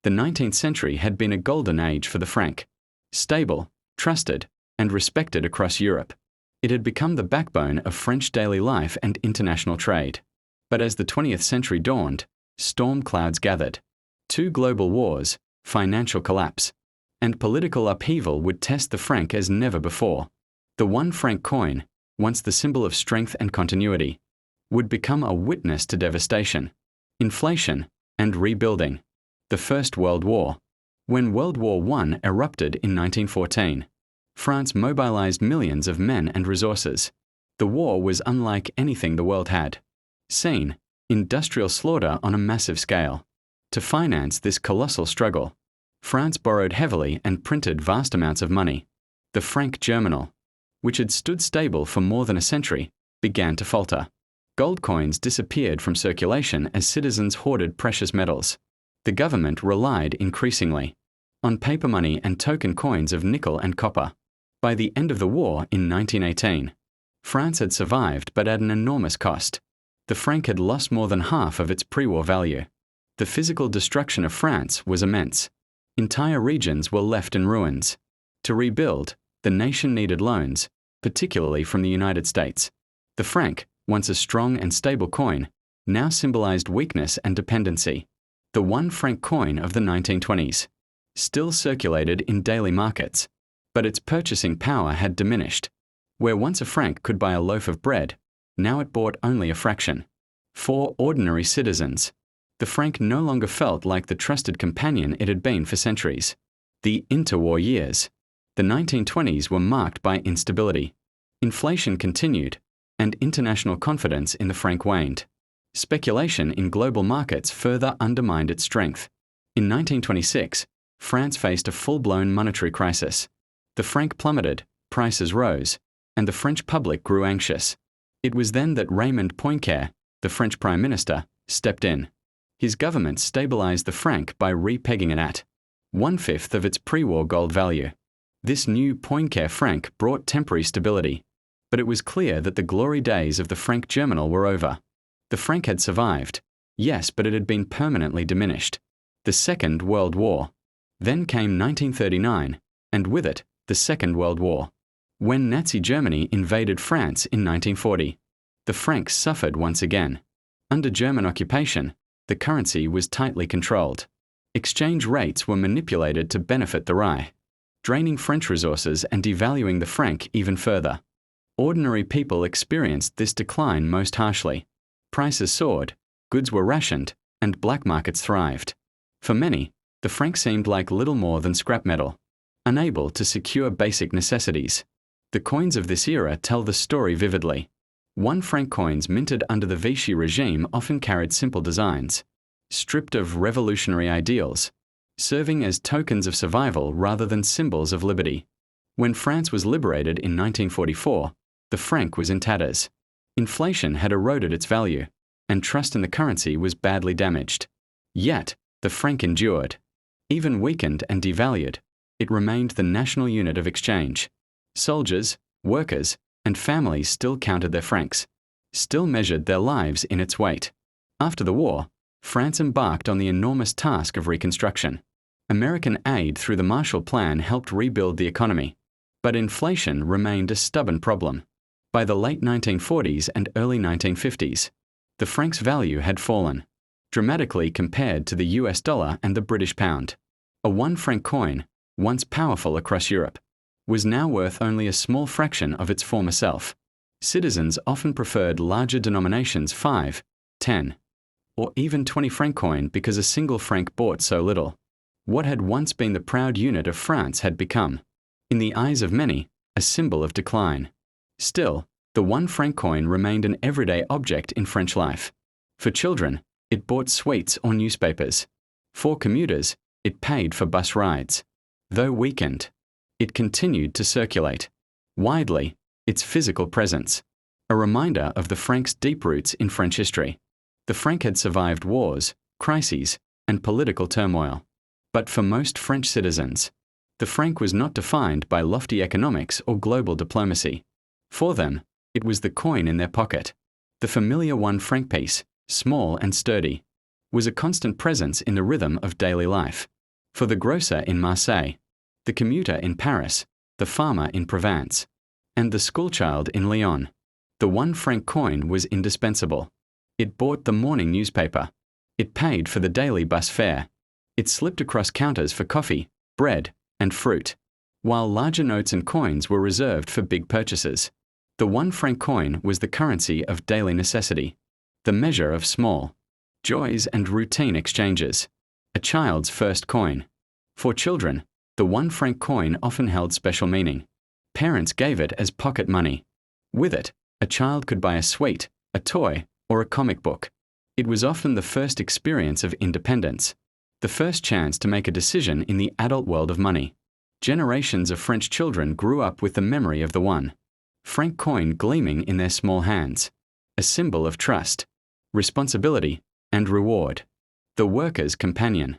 The 19th century had been a golden age for the franc. Stable, trusted, and respected across Europe, it had become the backbone of French daily life and international trade. But as the 20th century dawned, storm clouds gathered. 2 global wars, financial collapse, and political upheaval would test the franc as never before. The 1 franc coin, once the symbol of strength and continuity, would become a witness to devastation, inflation, and rebuilding. The First World War. When World War I erupted in 1914, France mobilized millions of men and resources. The war was unlike anything the world had seen, industrial slaughter on a massive scale. To finance this colossal struggle, France borrowed heavily and printed vast amounts of money. The franc germinal, which had stood stable for more than a century, began to falter. Gold coins disappeared from circulation as citizens hoarded precious metals. The government relied increasingly on paper money and token coins of nickel and copper. By the end of the war in 1918, France had survived but at an enormous cost. The franc had lost more than half of its pre-war value. The physical destruction of France was immense. Entire regions were left in ruins. To rebuild, the nation needed loans, particularly from the United States. The franc, once a strong and stable coin, now symbolized weakness and dependency. The 1 franc coin of the 1920s still circulated in daily markets, but its purchasing power had diminished. Where once a franc could buy a loaf of bread, now it bought only a fraction. For ordinary citizens, the franc no longer felt like the trusted companion it had been for centuries. The interwar years. The 1920s were marked by instability. Inflation continued, and international confidence in the franc waned. Speculation in global markets further undermined its strength. In 1926, France faced a full-blown monetary crisis. The franc plummeted, prices rose, and the French public grew anxious. It was then that Raymond Poincaré, the French Prime Minister, stepped in. His government stabilized the franc by repegging it at 1/5 of its pre-war gold value. This new Poincaré franc brought temporary stability, but it was clear that the glory days of the franc germinal were over. The franc had survived, yes, but it had been permanently diminished. The Second World War. Then came 1939, and with it, the Second World War. When Nazi Germany invaded France in 1940, the franc suffered once again. Under German occupation, the currency was tightly controlled. Exchange rates were manipulated to benefit the Reich, draining French resources and devaluing the franc even further. Ordinary people experienced this decline most harshly. Prices soared, goods were rationed, and black markets thrived. For many, the franc seemed like little more than scrap metal, unable to secure basic necessities. The coins of this era tell the story vividly. 1 franc coins minted under the Vichy regime often carried simple designs, stripped of revolutionary ideals, serving as tokens of survival rather than symbols of liberty. When France was liberated in 1944, the franc was in tatters. Inflation had eroded its value, and trust in the currency was badly damaged. Yet, the franc endured. Even weakened and devalued, it remained the national unit of exchange. Soldiers, workers, and families still counted their francs, still measured their lives in its weight. After the war, France embarked on the enormous task of reconstruction. American aid through the Marshall Plan helped rebuild the economy, but inflation remained a stubborn problem. By the late 1940s and early 1950s, the franc's value had fallen dramatically compared to the US dollar and the British pound. A 1 franc coin, once powerful across Europe, was now worth only a small fraction of its former self. Citizens often preferred larger denominations 5, 10, or even 20 franc coin because a single franc bought so little. What had once been the proud unit of France had become, in the eyes of many, a symbol of decline. Still, the 1 franc coin remained an everyday object in French life. For children, it bought sweets or newspapers. For commuters, it paid for bus rides. Though weakened, it continued to circulate. Widely, its physical presence, a reminder of the franc's deep roots in French history. The franc had survived wars, crises, and political turmoil. But for most French citizens, the franc was not defined by lofty economics or global diplomacy. For them, it was the coin in their pocket, the familiar 1 franc piece, small and sturdy. was a constant presence in the rhythm of daily life. For the grocer in Marseille, the commuter in Paris, the farmer in Provence, and the schoolchild in Lyon, the 1 franc coin was indispensable. It bought the morning newspaper. It paid for the daily bus fare. It slipped across counters for coffee, bread, and fruit, while larger notes and coins were reserved for big purchases. The 1 franc coin was the currency of daily necessity, the measure of small joys and routine exchanges. A child's first coin. For children, the 1 franc coin often held special meaning. Parents gave it as pocket money. With it, a child could buy a sweet, a toy, or a comic book. It was often the first experience of independence, the first chance to make a decision in the adult world of money. Generations of French children grew up with the memory of the 1 franc coin gleaming in their small hands, a symbol of trust, responsibility, and reward. The worker's companion.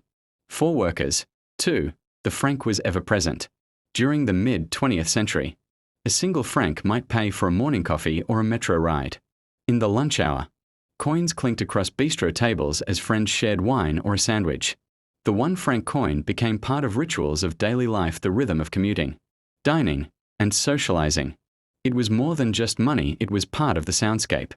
For workers, too, the franc was ever present. During the mid-20th century, a single franc might pay for a morning coffee or a metro ride. In the lunch hour, coins clinked across bistro tables as friends shared wine or a sandwich. The 1 franc coin became part of rituals of daily life, the rhythm of commuting, dining, and socializing. It was more than just money, it was part of the soundscape.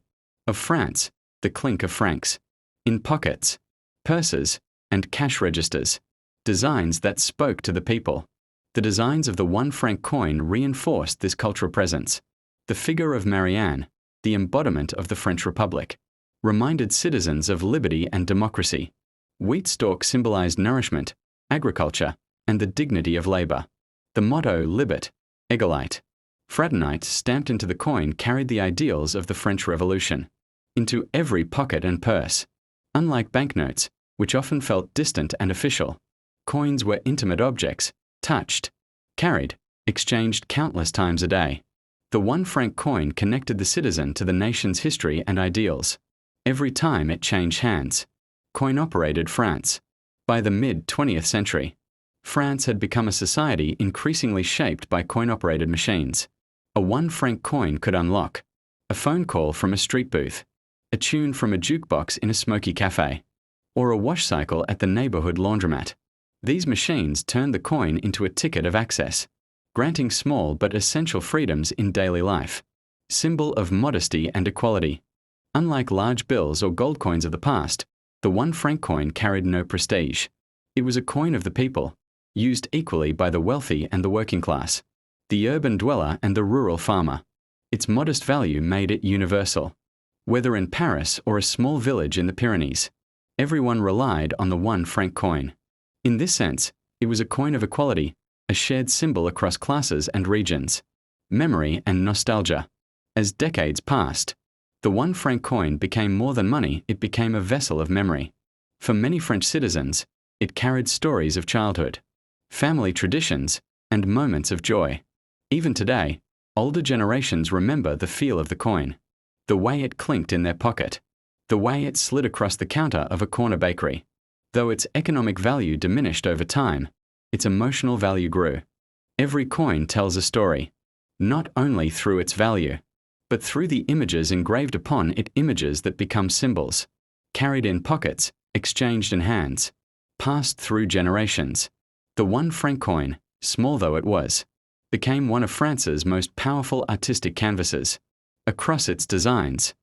Of France, the clink of francs. In pockets, purses, and cash registers. Designs that spoke to the people. The designs of the 1 franc coin reinforced this cultural presence. The figure of Marianne, the embodiment of the French Republic, reminded citizens of liberty and democracy. Wheat stalk symbolized nourishment, agriculture, and the dignity of labor. The motto Libet, Égalité, Fraternite stamped into the coin carried the ideals of the French Revolution into every pocket and purse. Unlike banknotes, which often felt distant and official, coins were intimate objects, touched, carried, exchanged countless times a day. The 1 franc coin connected the citizen to the nation's history and ideals. Every time it changed hands, coin-operated France. By the mid-20th century, France had become a society increasingly shaped by coin-operated machines. A 1 franc coin could unlock a phone call from a street booth, a tune from a jukebox in a smoky cafe, or a wash cycle at the neighborhood laundromat. These machines turned the coin into a ticket of access, granting small but essential freedoms in daily life. Symbol of modesty and equality. Unlike large bills or gold coins of the past, the 1 franc coin carried no prestige. It was a coin of the people, used equally by the wealthy and the working class, the urban dweller and the rural farmer. Its modest value made it universal. Whether in Paris or a small village in the Pyrenees, everyone relied on the 1 franc coin. In this sense, it was a coin of equality, a shared symbol across classes and regions. Memory and nostalgia. As decades passed, the 1 franc coin became more than money, it became a vessel of memory. For many French citizens, it carried stories of childhood, family traditions, and moments of joy. Even today, older generations remember the feel of the coin, the way it clinked in their pocket, the way it slid across the counter of a corner bakery. Though its economic value diminished over time, its emotional value grew. Every coin tells a story, not only through its value, but through the images engraved upon it, images that become symbols, carried in pockets, exchanged in hands, passed through generations. The 1 franc coin, small though it was, became one of France's most powerful artistic canvases. Across its designs,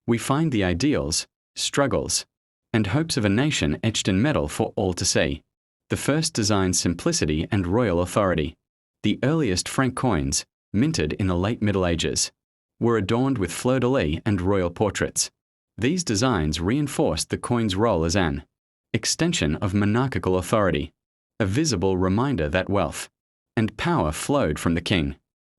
we find the ideals, struggles, and hopes of a nation etched in metal for all to see. The first designed simplicity and royal authority. The earliest franc coins, minted in the late Middle Ages, were adorned with fleur-de-lis and royal portraits. These designs reinforced the coin's role as an extension of monarchical authority, a visible reminder that wealth and power flowed from the king.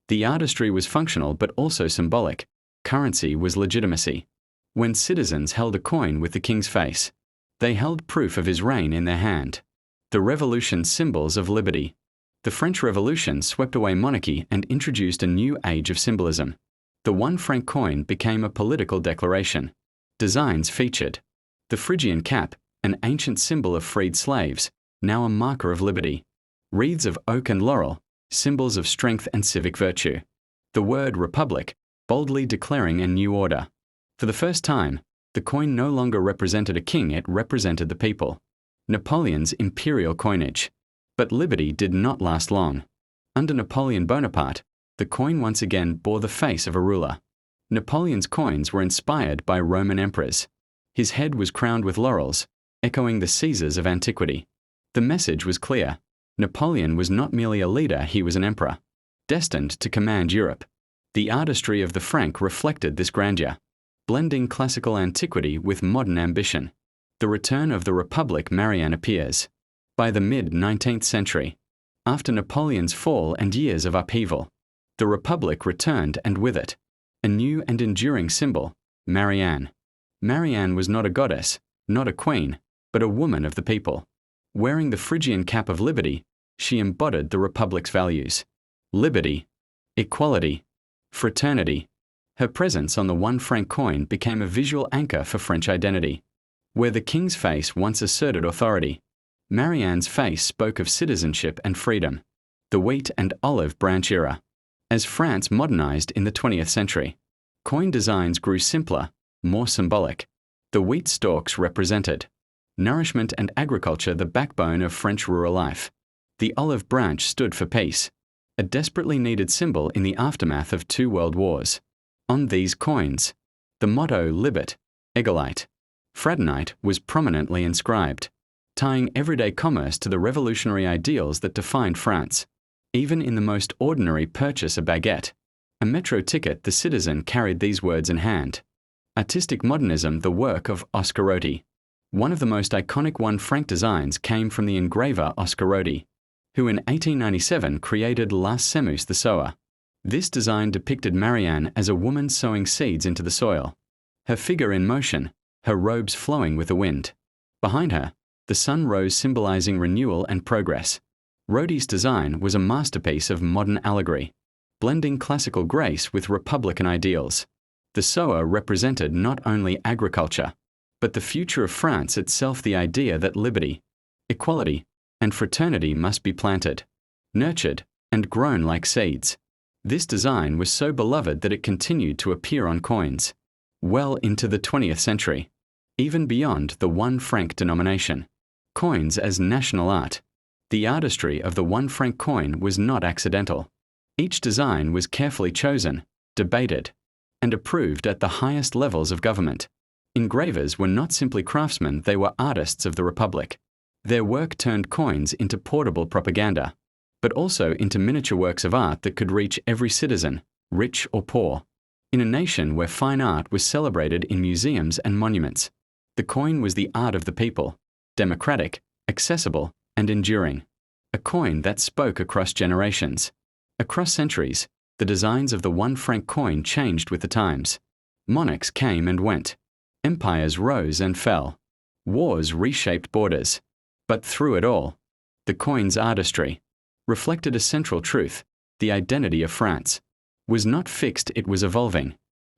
The artistry was functional but also symbolic. Currency was legitimacy. When citizens held a coin with the king's face, they held proof of his reign in their hand. The Revolution's symbols of liberty. The French Revolution swept away monarchy and introduced a new age of symbolism. The 1 franc coin became a political declaration. Designs featured the Phrygian cap, an ancient symbol of freed slaves, now a marker of liberty. Wreaths of oak and laurel, symbols of strength and civic virtue. The word republic, boldly declaring a new order. For the first time, The coin no longer represented a king, it represented the people. Napoleon's imperial coinage. But liberty did not last long. Under Napoleon Bonaparte, the coin once again bore the face of a ruler. Napoleon's coins were inspired by Roman emperors. His head was crowned with laurels, echoing the Caesars of antiquity. The message was clear. Napoleon was not merely a leader, he was an emperor, destined to command Europe. The artistry of the Franc reflected this grandeur, blending classical antiquity with modern ambition. The return of the Republic Marianne appears. By the mid-19th century, after Napoleon's fall and years of upheaval, the Republic returned, and with it, a new and enduring symbol, Marianne. Marianne was not a goddess, not a queen, but a woman of the people. Wearing the Phrygian cap of liberty, she embodied the Republic's values. Liberty, equality, fraternity. Her presence on the 1 franc coin became a visual anchor for French identity. Where the king's face once asserted authority, Marianne's face spoke of citizenship and freedom. The wheat and olive branch era. As France modernized in the 20th century, coin designs grew simpler, more symbolic. The wheat stalks represented nourishment and agriculture, the backbone of French rural life. The olive branch stood for peace, a desperately needed symbol in the aftermath of 2 world wars. On these coins, the motto Libet, Egalite, Fraternite was prominently inscribed, tying everyday commerce to the revolutionary ideals that defined France. Even in the most ordinary purchase, a baguette, a metro ticket, the citizen carried these words in hand. Artistic modernism, the work of Oscar Roti. One of the most iconic 1 franc designs came from the engraver Oscar Roti, who in 1897 created La Semus, the sower. This design depicted Marianne as a woman sowing seeds into the soil, her figure in motion, her robes flowing with the wind. Behind her, the sun rose, symbolizing renewal and progress. Roti's design was a masterpiece of modern allegory, blending classical grace with republican ideals. The sower represented not only agriculture, but the future of France itself, the idea that liberty, equality, and fraternity must be planted, nurtured, and grown like seeds. This design was so beloved that it continued to appear on coins well into the 20th century, even beyond the 1 franc denomination. Coins as national art. The artistry of the 1 franc coin was not accidental. Each design was carefully chosen, debated, and approved at the highest levels of government. Engravers were not simply craftsmen, they were artists of the Republic. Their work turned coins into portable propaganda, but also into miniature works of art that could reach every citizen, rich or poor. In a nation where fine art was celebrated in museums and monuments, the coin was the art of the people, democratic, accessible, and enduring. A coin that spoke across generations. Across centuries, the designs of the 1 franc coin changed with the times. Monarchs came and went. Empires rose and fell. Wars reshaped borders. But through it all, the coin's artistry reflected a central truth: the identity of France was not fixed, it was evolving.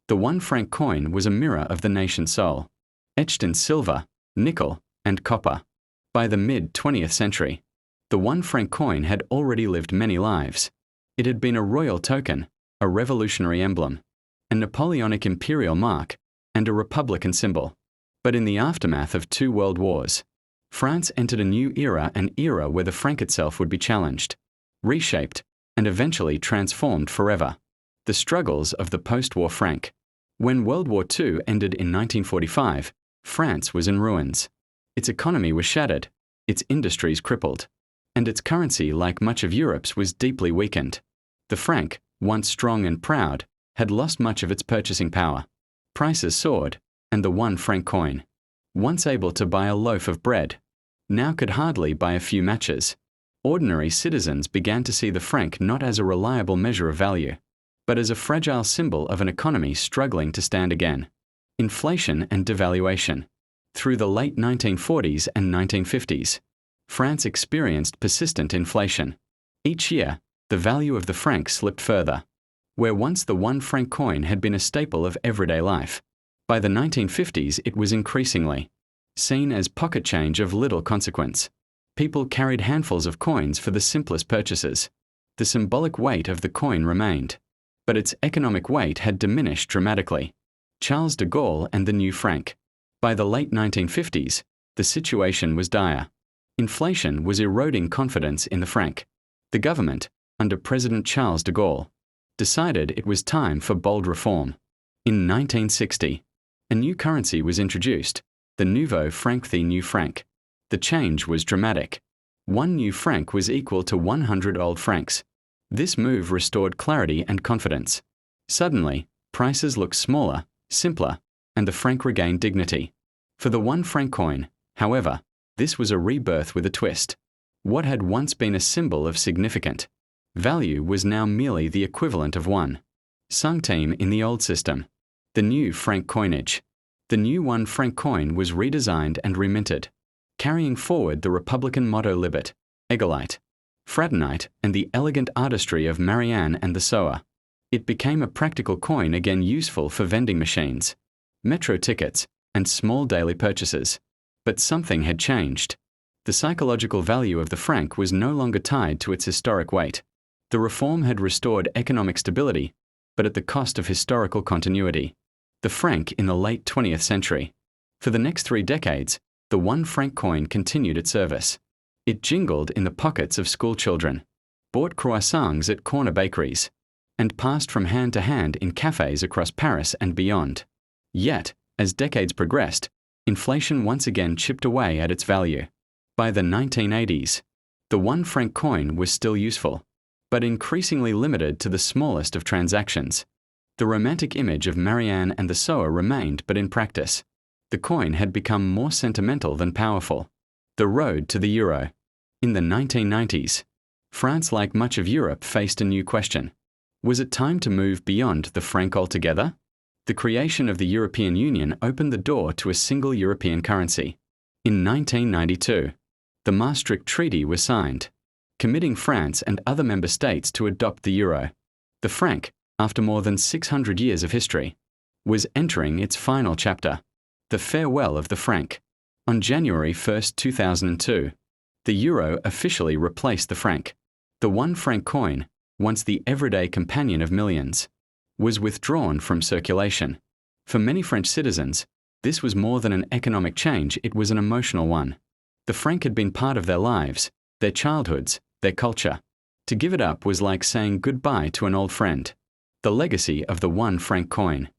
The 1 franc coin was a mirror of the nation's soul, etched in silver, nickel, and copper. By the mid-20th century, the 1 franc coin had already lived many lives. It had been a royal token, a revolutionary emblem, a Napoleonic imperial mark, and a republican symbol. But in the aftermath of 2 world wars, France entered a new era, an era where the franc itself would be challenged, reshaped, and eventually transformed forever. The struggles of the post-war franc. When World War II ended in 1945, France was in ruins. Its economy was shattered, its industries crippled, and its currency, like much of Europe's, was deeply weakened. The franc, once strong and proud, had lost much of its purchasing power. Prices soared, and the 1 franc coin, once able to buy a loaf of bread, now could hardly buy a few matches. Ordinary citizens began to see the franc not as a reliable measure of value, but as a fragile symbol of an economy struggling to stand again. Inflation and devaluation. Through the late 1940s and 1950s, France experienced persistent inflation. Each year, the value of the franc slipped further. Where once the 1 franc coin had been a staple of everyday life, by the 1950s it was increasingly seen as pocket change of little consequence. People carried handfuls of coins for the simplest purchases. The symbolic weight of the coin remained, but its economic weight had diminished dramatically. Charles de Gaulle and the new franc. By the late 1950s, the situation was dire. Inflation was eroding confidence in the franc. The government, under President Charles de Gaulle, decided it was time for bold reform. In 1960, a new currency was introduced, the nouveau franc, the new franc. The change was dramatic. One new franc was equal to 100 old francs. This move restored clarity and confidence. Suddenly, prices looked smaller, simpler, and the franc regained dignity. For the 1 franc coin, however, this was a rebirth with a twist. What had once been a symbol of significant value was now merely the equivalent of 1 centime in the old system. The new franc coinage. The new 1 franc coin was redesigned and reminted, carrying forward the Republican motto Libet, Egalite, Fraternite, and the elegant artistry of Marianne and the Sower. It became a practical coin again, useful for vending machines, metro tickets, and small daily purchases. But something had changed. The psychological value of the franc was no longer tied to its historic weight. The reform had restored economic stability, but at the cost of historical continuity. The franc in the late 20th century. For the next 3 decades, the 1 franc coin continued its service. It jingled in the pockets of school children, bought croissants at corner bakeries, and passed from hand to hand in cafes across Paris and beyond. Yet, as decades progressed, inflation once again chipped away at its value. By the 1980s, the 1 franc coin was still useful, but increasingly limited to the smallest of transactions. The romantic image of Marianne and the Sower remained, but in practice, the coin had become more sentimental than powerful. The road to the euro. In the 1990s, France, like much of Europe, faced a new question. Was it time to move beyond the franc altogether? The creation of the European Union opened the door to a single European currency. In 1992, the Maastricht Treaty was signed, committing France and other member states to adopt the euro. The franc, after more than 600 years of history, was entering its final chapter. The farewell of the franc. On January 1, 2002, the euro officially replaced the franc. The 1 franc coin, once the everyday companion of millions, was withdrawn from circulation. For many French citizens, this was more than an economic change, it was an emotional one. The franc had been part of their lives, their childhoods, their culture. To give it up was like saying goodbye to an old friend. The legacy of the 1 franc coin.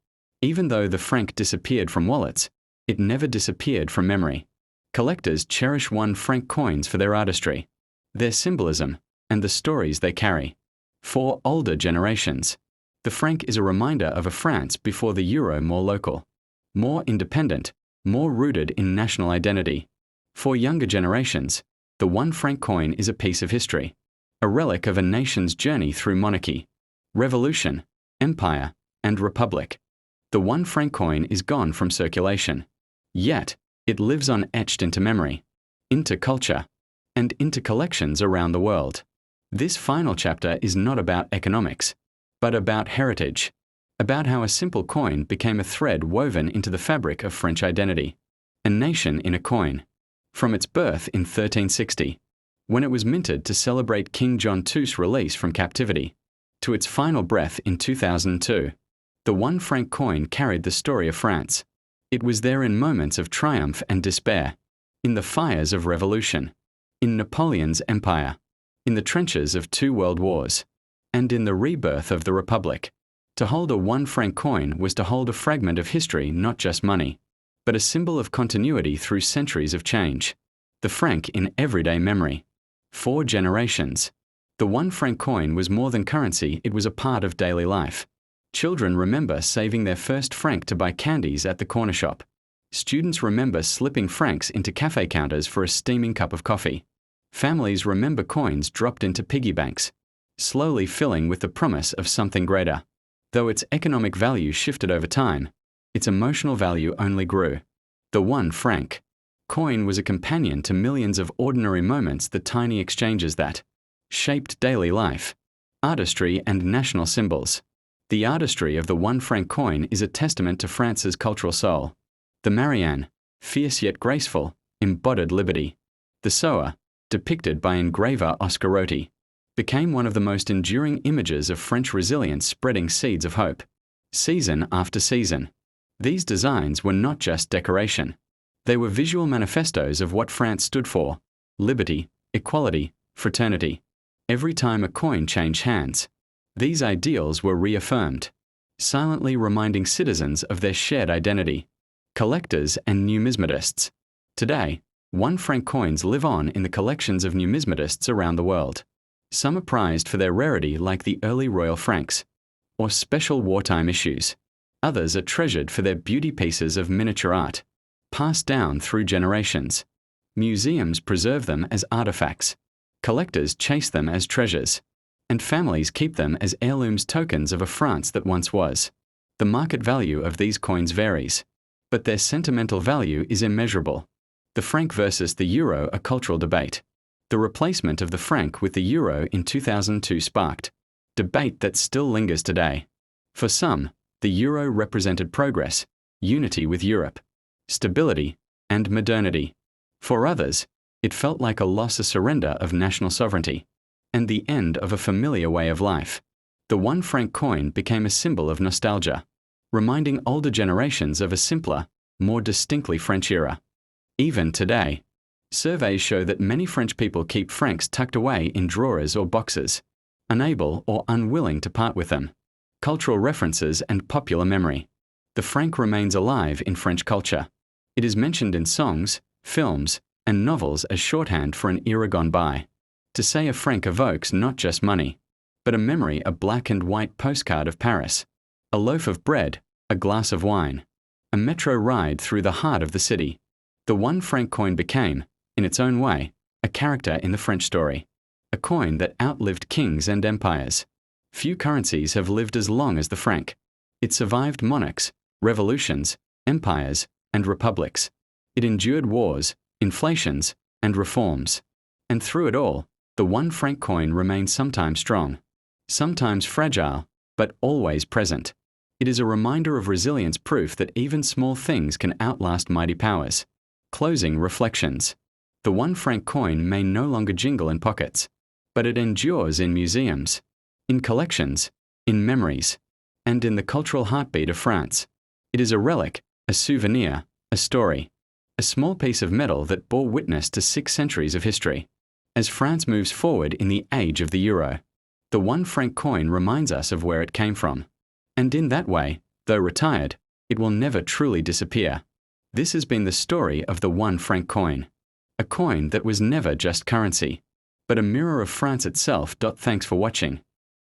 Even though the franc disappeared from wallets, it never disappeared from memory. Collectors cherish 1 franc coins for their artistry, their symbolism, and the stories they carry. For older generations, the franc is a reminder of a France before the euro, more local, more independent, more rooted in national identity. For younger generations, the 1 franc coin is a piece of history, a relic of a nation's journey through monarchy, revolution, empire, and republic. The 1 franc coin is gone from circulation. Yet, it lives on, etched into memory, into culture, and into collections around the world. This final chapter is not about economics, but about heritage, about how a simple coin became a thread woven into the fabric of French identity. A nation in a coin. From its birth in 1360, when it was minted to celebrate King John II's release from captivity, to its final breath in 2002, the 1 franc coin carried the story of France. It was there in moments of triumph and despair, in the fires of revolution, in Napoleon's empire, in the trenches of 2 world wars, and in the rebirth of the Republic. To hold a 1 franc coin was to hold a fragment of history, not just money, but a symbol of continuity through centuries of change. The franc in everyday memory. 4 generations. The 1 franc coin was more than currency, it was a part of daily life. Children remember saving their first franc to buy candies at the corner shop. Students remember slipping francs into cafe counters for a steaming cup of coffee. Families remember coins dropped into piggy banks, slowly filling with the promise of something greater. Though its economic value shifted over time, its emotional value only grew. The 1 franc coin was a companion to millions of ordinary moments, the tiny exchanges that shaped daily life, artistry, and national symbols. The artistry of the 1 franc coin is a testament to France's cultural soul. The Marianne, fierce yet graceful, embodied liberty. The Sower, depicted by engraver Oscar Roti, became one of the most enduring images of French resilience, spreading seeds of hope. Season after season, These designs were not just decoration. They were visual manifestos of what France stood for: liberty, equality, fraternity. Every time a coin changed hands, these ideals were reaffirmed, silently reminding citizens of their shared identity. Collectors and numismatists. Today, 1 franc coins live on in the collections of numismatists around the world. Some are prized for their rarity, like the early royal francs, or special wartime issues. Others are treasured for their beauty pieces of miniature art, passed down through generations. Museums preserve them as artifacts. Collectors chase them as treasures. And families keep them as heirlooms, tokens of a France that once was. The market value of these coins varies, but their sentimental value is immeasurable. The franc versus the euro, a cultural debate. The replacement of the franc with the euro in 2002 sparked debate that still lingers today. For some, the euro represented progress, unity with Europe, stability, and modernity. For others, it felt like a loss, a surrender of national sovereignty, and the end of a familiar way of life. The 1 franc coin became a symbol of nostalgia, reminding older generations of a simpler, more distinctly French era. Even today, surveys show that many French people keep francs tucked away in drawers or boxes, unable or unwilling to part with them. Cultural references and popular memory. The franc remains alive in French culture. It is mentioned in songs, films, and novels as shorthand for an era gone by. To say a franc evokes not just money, but a memory, a black and white postcard of Paris, a loaf of bread, a glass of wine, a metro ride through the heart of the city. The 1 franc coin became, in its own way, a character in the French story, a coin that outlived kings and empires. Few currencies have lived as long as the franc. It survived monarchs, revolutions, empires, and republics. It endured wars, inflations, and reforms. And through it all, the 1 franc coin remains sometimes strong, sometimes fragile, but always present. It is a reminder of resilience, proof that even small things can outlast mighty powers. Closing reflections. The 1 franc coin may no longer jingle in pockets, but it endures in museums, in collections, in memories, and in the cultural heartbeat of France. It is a relic, a souvenir, a story, a small piece of metal that bore witness to 6 centuries of history. As France moves forward in the age of the euro, the 1 franc coin reminds us of where it came from. And in that way, though retired, it will never truly disappear. This has been the story of the 1 franc coin, a coin that was never just currency, but a mirror of France itself. Thanks for watching.